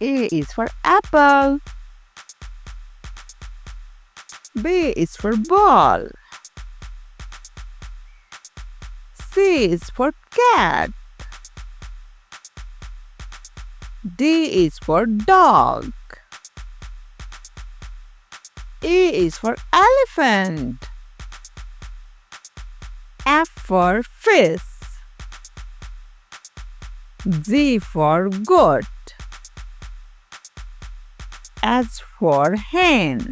A is for apple. B is for ball. C is for cat. D is for dog. E is for elephant. F for fish. G for goat. H for hen.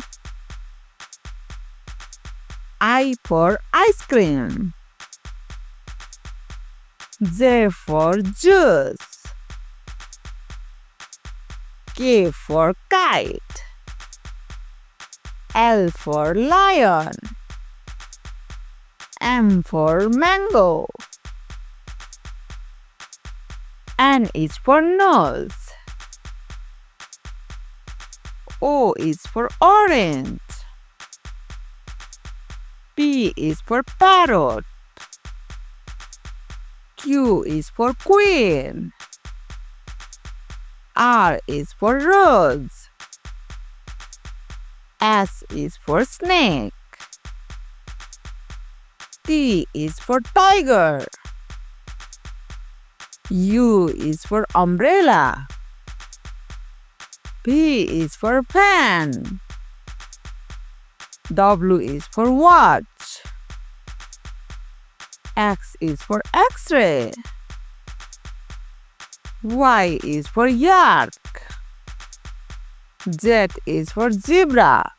I for ice cream. J for juice. K for kite. L for lion. M for mango. N is for nose. O is for orange. P is for parrot. Q is for queen. R is for rose. S is for snake. T is for tiger. U is for umbrella. P is for pen. W is for watch. X is for X-ray. Y is for yak. Z is for zebra.